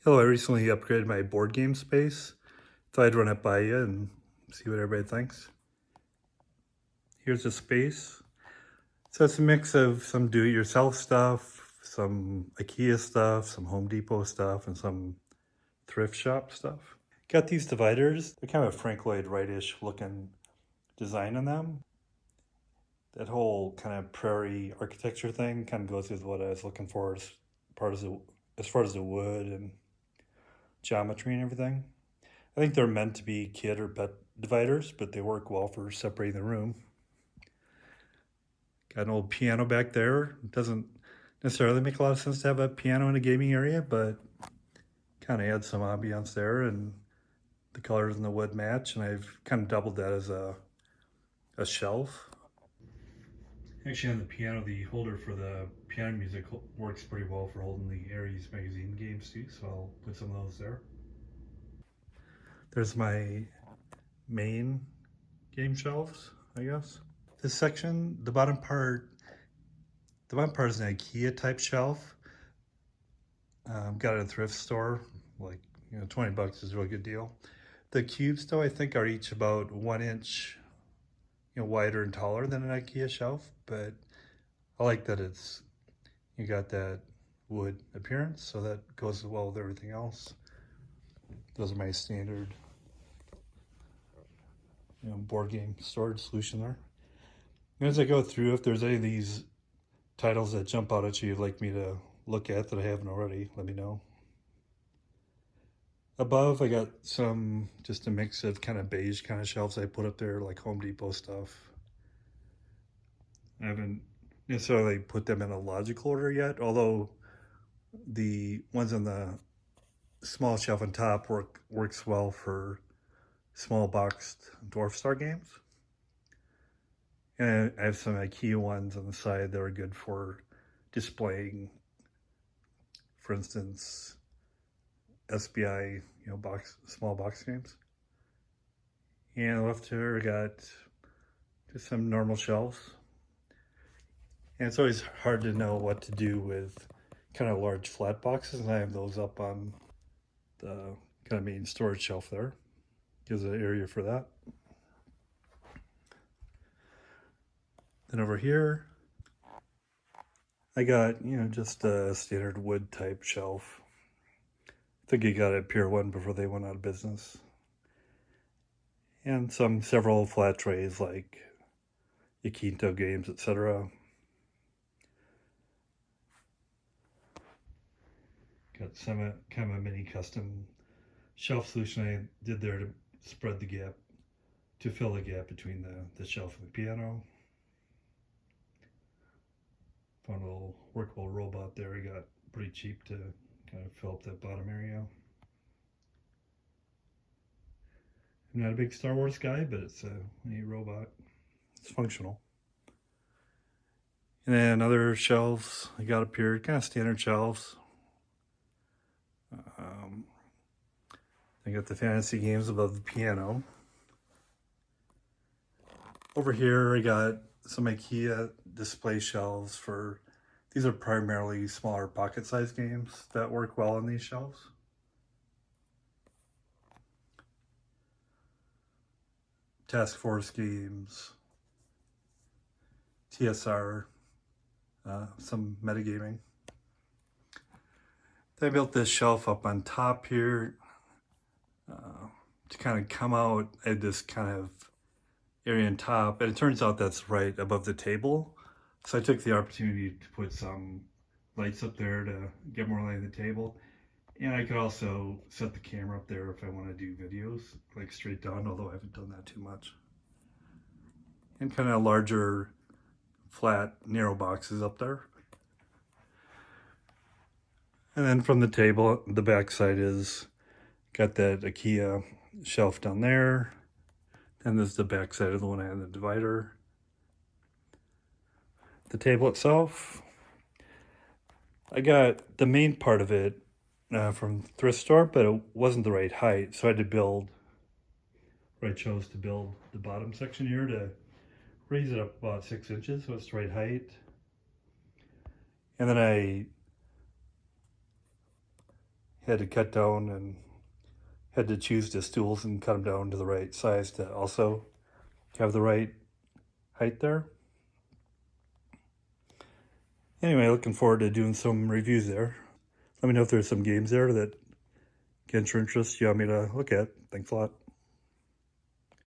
Hello, I recently upgraded my board game space. Thought I'd run it by you and see what everybody thinks. Here's the space. So it's a mix of some do-it-yourself stuff, some IKEA stuff, some Home Depot stuff, and some thrift shop stuff. Got these dividers. They're kind of a Frank Lloyd Wright-ish looking design on them. That whole kind of prairie architecture thing kind of goes with what I was looking for as far as the wood and geometry and everything. I think they're meant to be kid or pet dividers, but they work well for separating the room. Got an old piano back there. It doesn't necessarily make a lot of sense to have a piano in a gaming area, but kind of adds some ambiance there, and the colors in the wood match, and I've kind of doubled that as a shelf. Actually, on the piano, the holder for the piano music works pretty well for holding the Aries magazine games too, so I'll put some of those there. There's my main game shelves, I guess. This section, the bottom part is an IKEA type shelf. Got it at a thrift store, like 20 bucks is a really good deal. The cubes though, I think are each about 1 inch, wider and taller than an IKEA shelf, but I like that you got that wood appearance, so that goes well with everything else. Those are my standard, board game storage solution there. And as I go through, if there's any of these titles that jump out at you you'd like me to look at that I haven't already, let me know. Above, I got just a mix of kind of beige kind of shelves I put up there, like Home Depot stuff. I haven't necessarily put them in a logical order yet, although the ones on the small shelf on top works well for small boxed Dwarf Star games. And I have some IKEA ones on the side that are good for displaying, for instance, SBI, small box games. And left here, I got just some normal shelves. And it's always hard to know what to do with kind of large flat boxes, and I have those up on the kind of main storage shelf there. Gives an area for that. Then over here, I got, just a standard wood type shelf. I think I got a Pier 1 before they went out of business. And several flat trays like Yaquinto games, etc. Got some kind of a mini custom shelf solution I did there to spread the gap, to fill the gap between the shelf and the piano. Found a little workable robot there. I got pretty cheap to kind of fill up that bottom area. I'm not a big Star Wars guy, but it's a neat robot. It's functional. And then other shelves I got up here, kind of standard shelves. I got the fantasy games above the piano. Over here, I got some IKEA display shelves these are primarily smaller pocket-sized games that work well on these shelves. Task Force games, TSR, some metagaming. Then I built this shelf up on top here to kind of come out at this kind of area on top, and it turns out that's right above the table. So I took the opportunity to put some lights up there to get more light on the table. And I could also set the camera up there if I want to do videos, like straight down, although I haven't done that too much. And kind of larger, flat, narrow boxes up there. And then from the table, the back side is got that IKEA shelf down there. And this is the back side of the one I had the divider. The table itself, I got the main part of it from thrift store, but it wasn't the right height, so I chose to build the bottom section here to raise it up about 6 inches so it's the right height. And then I had to cut down and had to choose the stools and cut them down to the right size to also have the right height there. Anyway, looking forward to doing some reviews there. Let me know if there's some games there that get your interest you want me to look at. Thanks a lot.